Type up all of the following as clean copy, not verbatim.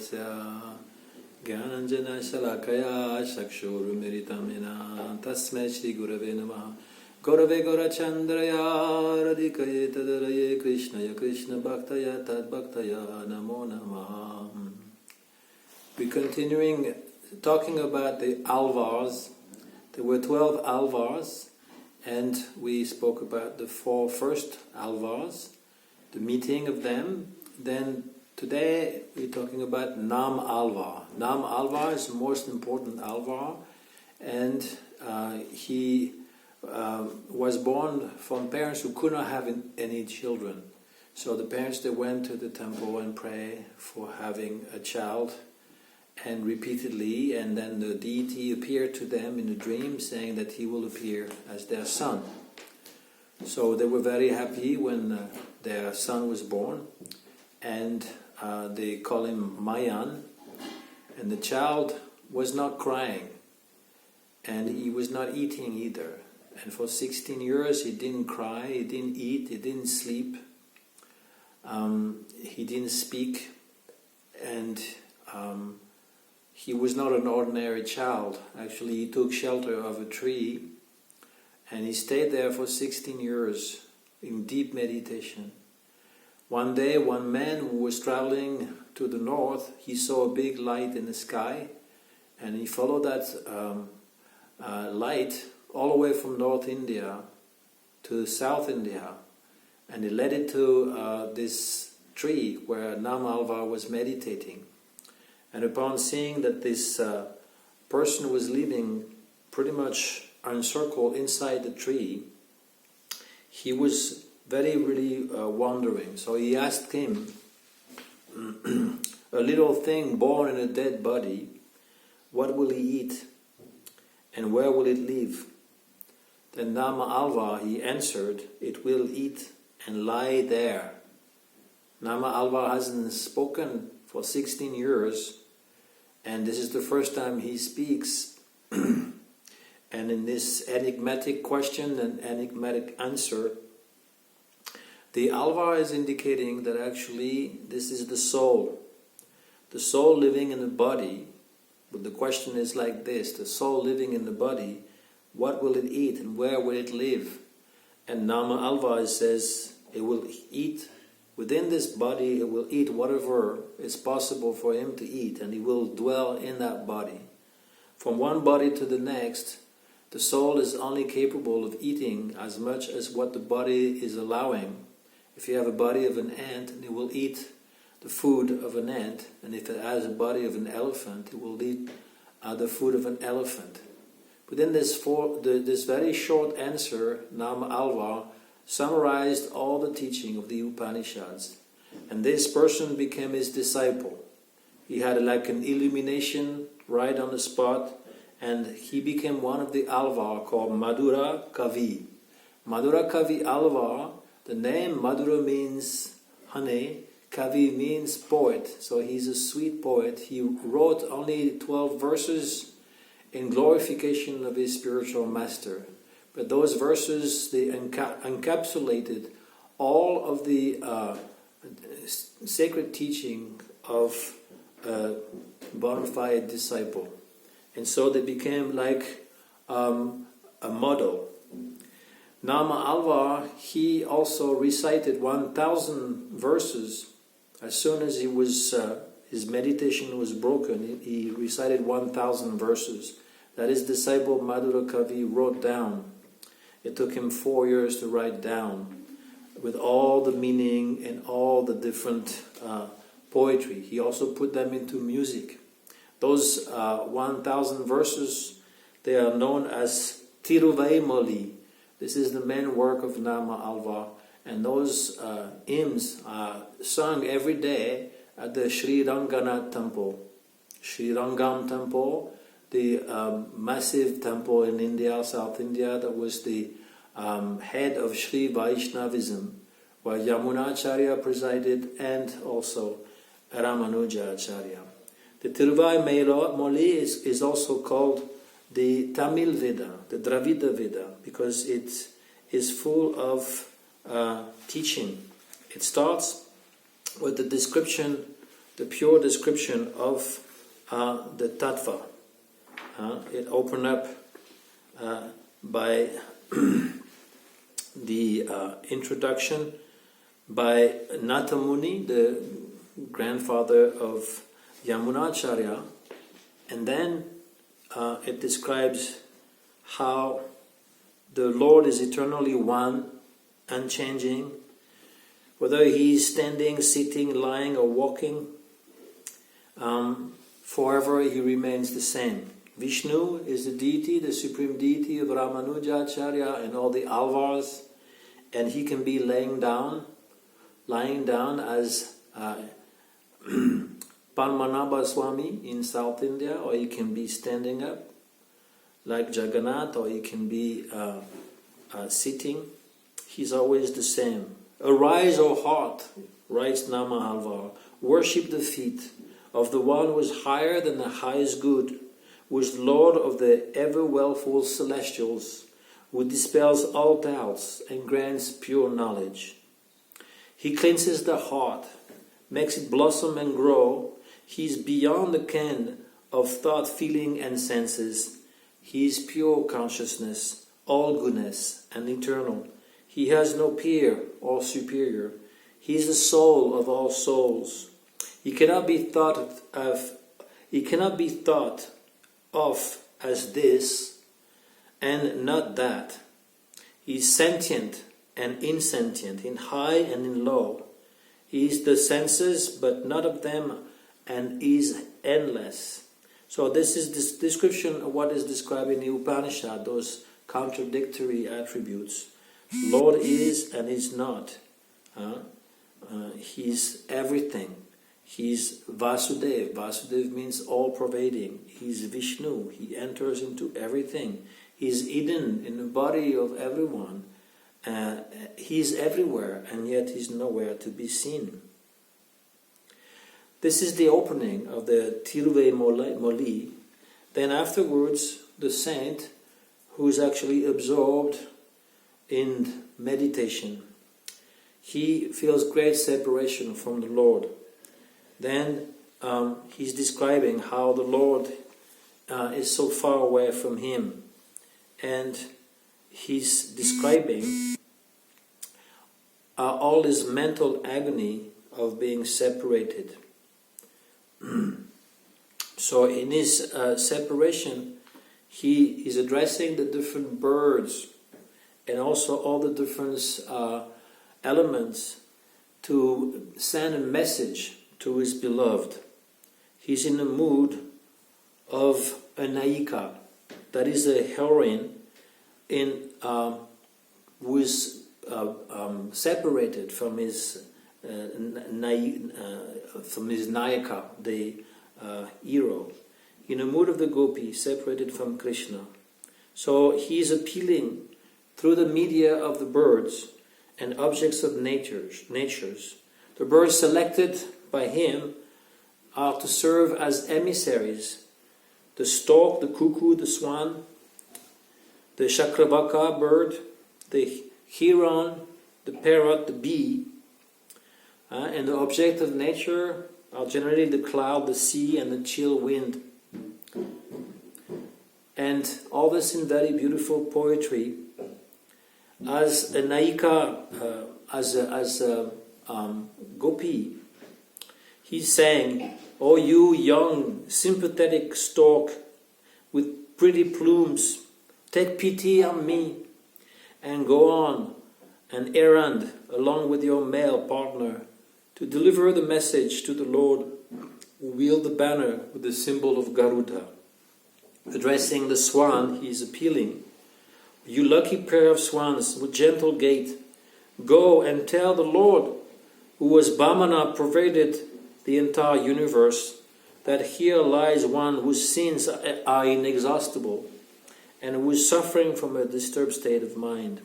Tasya Gyananjana Shalakaya Chakshurumiritam Yena Tasmai Shri Gurave Namaha Gaurave Gaurachandraya Radhikaye Tadaraye Krishnaya Krishna Bhaktaya Tad Bhaktaya Namo Namaha. We're continuing talking about the alvars. There were 12 alvars, and we spoke about the 4 first alvars, the meeting of them. Then today we're talking about Nammalvar. Nammalvar is the most important alvar, and he was born from parents who could not have any children. So the parents, they went to the temple and pray for having a child, and repeatedly, and then the deity appeared to them in a dream saying that he will appear as their son. So they were very happy when their son was born, and they call him Mayan, and the child was not crying, and he was not eating either. And for 16 years he didn't cry, he didn't eat, he didn't sleep, he didn't speak, and he was not an ordinary child. Actually, he took shelter of a tree, and he stayed there for 16 years in deep meditation. One day, one man who was traveling to the north, he saw a big light in the sky, and he followed that light all the way from North India to South India, and he led it to this tree where Nammalvar was meditating. And upon seeing that this person was living pretty much encircled inside the tree, he was really wondering. So he asked him, a little thing born in a dead body, what will he eat and where will it live? Then Nammalvar, he answered, it will eat and lie there. Nammalvar hasn't spoken for 16 years, and this is the first time he speaks. And in this enigmatic question and enigmatic answer, the alvar is indicating that actually this is the soul living in the body. But the question is like this: the soul living in the body, what will it eat and where will it live? And Nammalvar says it will eat within this body, it will eat whatever is possible for him to eat, and he will dwell in that body. From one body to the next, the soul is only capable of eating as much as what the body is allowing. If you have a body of an ant, it will eat the food of an ant, and if it has a body of an elephant, it will eat the food of an elephant. Within this very short answer, Nammalvar summarized all the teaching of the Upanishads, and this person became his disciple. He had like an illumination right on the spot, and he became one of the alvar called Madhura Kavi. Madhura Kavi alvar, the name Madhura means honey, Kavi means poet, so he's a sweet poet. He wrote only 12 verses in glorification of his spiritual master. But those verses, they encapsulated all of the sacred teaching of a bona fide disciple. And so they became like a model. Nammalvar, he also recited 1,000 verses. As soon as his meditation was broken, he recited 1,000 verses that his disciple Madhura Kavi wrote down. It took him 4 years to write down, with all the meaning and all the different poetry. He also put them into music. Those 1,000 verses, they are known as Tiruvoymoli. This is the main work of Nammalvar, and those hymns are sung every day at the Sri Ranganath temple. Sri Rangam temple, the massive temple in India, South India, that was the head of Sri Vaishnavism, where Yamunacharya presided and also Ramanujacharya. The Tiruvoymoli is also called the Tamil Veda, the Dravida Veda, because it is full of teaching. It starts with the the pure description of the tattva. It opened up by the introduction by Natamuni, the grandfather of Yamunacharya, and then it describes how the Lord is eternally one, unchanging, whether he is standing, sitting, lying, or walking, forever he remains the same. Vishnu is the deity, the supreme deity of Ramanujacharya and all the Alvars, and he can be lying down as Padmanabha Swami in South India, or he can be standing up like Jagannath, or he can be sitting. He's always the same. Arise, O heart, writes Nammalvar, worship the feet of the one who is higher than the highest good, who is Lord of the ever-wellful celestials, who dispels all doubts and grants pure knowledge. He cleanses the heart, makes it blossom and grow. He is beyond the ken of thought, feeling, and senses. He is pure consciousness, all goodness, and eternal. He has no peer or superior. He is the soul of all souls. He cannot be thought of as this and not that. He is sentient and insentient, in high and in low. He is the senses, but not of them, and is endless. So this is this description of what is described in the Upanishad, those contradictory attributes. Lord is and is not. He's everything. He's Vasudev. Vasudev means all-pervading. He's Vishnu. He enters into everything. He's hidden in the body of everyone. He's everywhere, and yet he's nowhere to be seen. This is the opening of the Tiruvoymoli. Then afterwards, the saint, who is actually absorbed in meditation, he feels great separation from the Lord. Then he's describing how the Lord is so far away from him, and he's describing all his mental agony of being separated. So in his separation, he is addressing the different birds and also all the different elements to send a message to his beloved. He's in the mood of a Naika, that is a heroine who is separated from his Nayaka, the hero, in the mood of the Gopi, separated from Krishna. So he is appealing through the media of the birds and objects of natures. The birds selected by him are to serve as emissaries: the stork, the cuckoo, the swan, the Chakravaka bird, the heron, the parrot, the bee. And the object of nature are generally the cloud, the sea, and the chill wind. And all this in very beautiful poetry. As a Naika, as a Gopi, he's saying, "Oh, you young, sympathetic stork with pretty plumes, take pity on me and go on an errand along with your male partner to deliver the message to the Lord who wield the banner with the symbol of Garuda." Addressing the swan, he is appealing, "You lucky pair of swans with gentle gait, go and tell the Lord, who as Bhamana pervaded the entire universe, that here lies one whose sins are inexhaustible and who is suffering from a disturbed state of mind."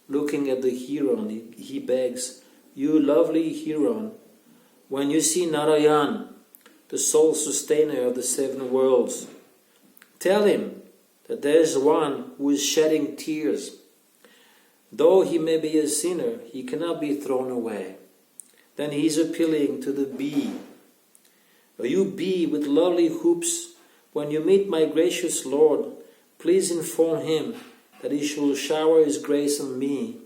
Looking at the heron, he begs, "You lovely heron, when you see Narayan, the sole sustainer of the 7 worlds, tell him that there is one who is shedding tears. Though he may be a sinner, he cannot be thrown away." Then he is appealing to the bee. You bee with lovely hoops, when you meet my gracious Lord, please inform him that he shall shower his grace on me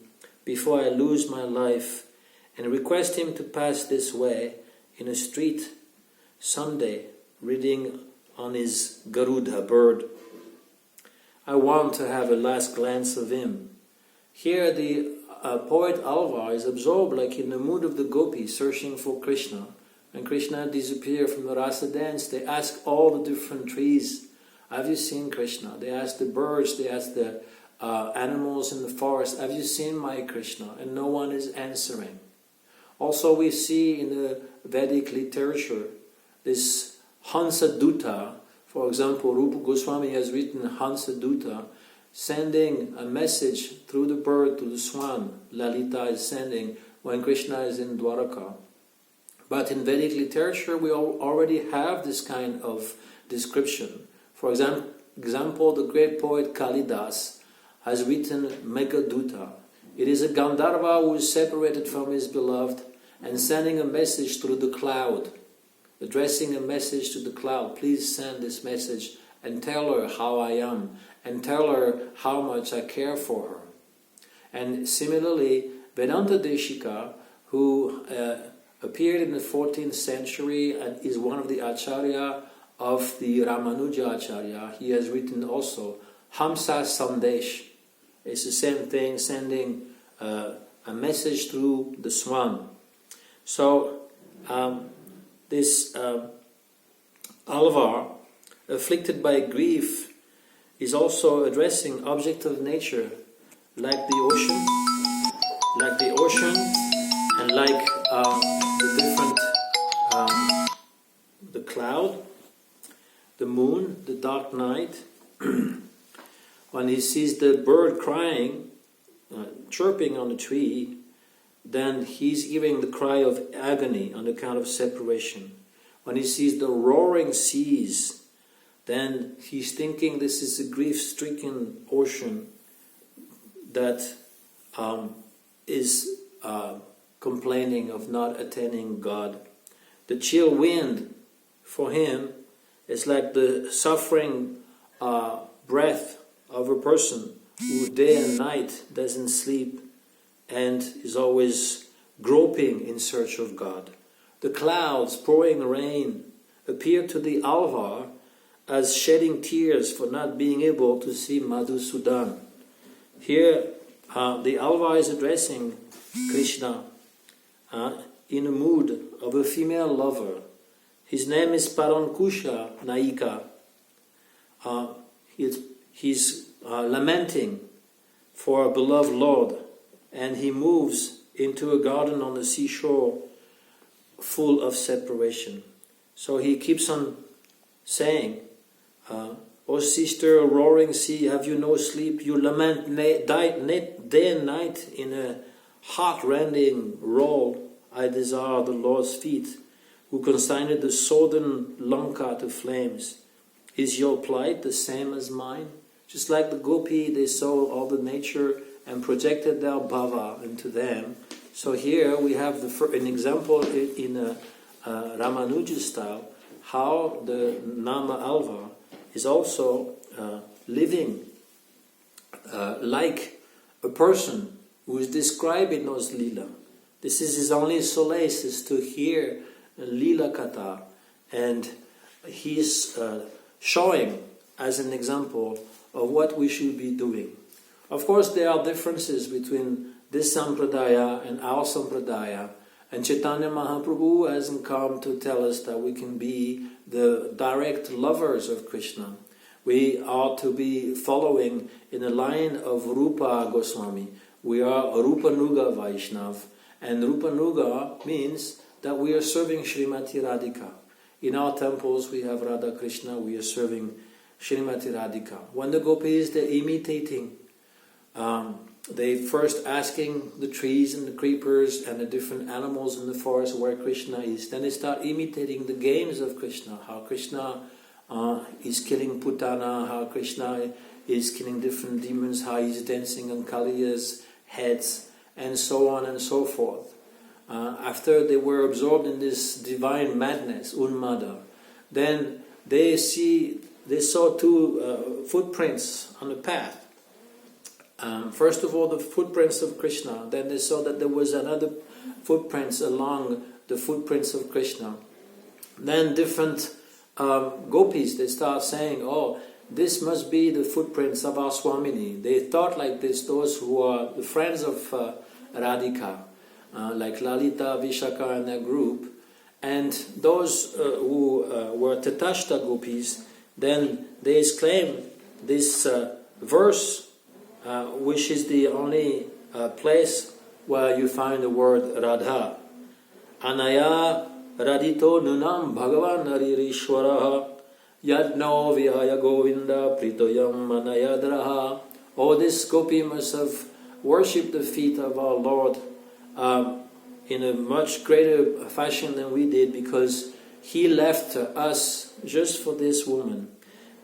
before I lose my life, and request him to pass this way in a street someday, riding on his Garuda bird. I want to have a last glance of him. Here the poet Alvar is absorbed like in the mood of the Gopi, searching for Krishna. When Krishna disappeared from the rasa dance, they ask all the different trees, have you seen Krishna? They ask the birds, they ask the animals in the forest, have you seen my Krishna? And no one is answering. Also we see in the Vedic literature this Hansa Dutta. For example, Rupa Goswami has written Hansa Dutta, sending a message through the bird to the swan. Lalita is sending when Krishna is in Dwaraka. But in Vedic literature we already have this kind of description. For example, the great poet Kalidas has written Meghaduta. It is a Gandharva who is separated from his beloved and sending a message through the cloud, addressing a message to the cloud. Please send this message and tell her how I am, and tell her how much I care for her. And similarly, Vedanta Deshika, who appeared in the 14th century and is one of the Acharya of the Ramanuja Acharya, he has written also Hamsa Sandesh. It's the same thing, sending a message through the swan. So this Alvar, afflicted by grief, is also addressing object of nature like the ocean, and like the different, the cloud, the moon, the dark night. When he sees the bird crying, chirping on the tree, then he's hearing the cry of agony on account of separation. When he sees the roaring seas, then he's thinking this is a grief-stricken ocean that is complaining of not attaining God. The chill wind for him is like the suffering breath of a person who day and night doesn't sleep and is always groping in search of God. The clouds pouring rain appear to the Alvar as shedding tears for not being able to see Madhusudan. Here the Alvar is addressing Krishna in a mood of a female lover. His name is Parankusha Naika. He's lamenting for a beloved Lord, and he moves into a garden on the seashore full of separation. So he keeps on saying, O sister, roaring sea, have you no sleep? You lament day and night in a heart-rending roll. I desire the Lord's feet, who consigned the southern Lanka to flames. Is your plight the same as mine? Just like the Gopi, they saw all the nature and projected their bhava into them. So here we have an example in Ramanuja style, how the Nammalvar is also living like a person who is describing those lila. This is his only solace, is to hear lila kata, and he's showing as an example of what we should be doing. Of course, there are differences between this sampradaya and our sampradaya, and Chaitanya Mahaprabhu hasn't come to tell us that we can be the direct lovers of Krishna. We are to be following in the line of Rupa Goswami. We are Rupanuga Vaishnav, and Rupanuga means that we are serving Srimati Radhika. In our temples we have Radha Krishna, we are serving Srimati Radhika. When the gopis, they're imitating, they first asking the trees and the creepers and the different animals in the forest where Krishna is. Then they start imitating the games of Krishna, how Krishna is killing Putana, how Krishna is killing different demons, how he's dancing on Kaliya's heads, and so on and so forth. after they were absorbed in this divine madness, Unmada, then they saw two footprints on the path. First of all, the footprints of Krishna. Then they saw that there was another footprints along the footprints of Krishna. Then different gopis, they start saying, oh, this must be the footprints of our Swamini. They thought like this, those who are the friends of Radhika, like Lalita, Vishaka and their group. And those who were Tatashta gopis, then they exclaim this verse, which is the only place where you find the word Radha. Anaya Radito Nunam Bhagavan Aririshwaraha Yadno Vihaya Govinda Pritoyam Manayadraha. Oh, this gopi must have worshipped the feet of our Lord in a much greater fashion than we did, because he left us just for this woman.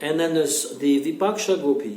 And then there's the Vipaksha Gopi.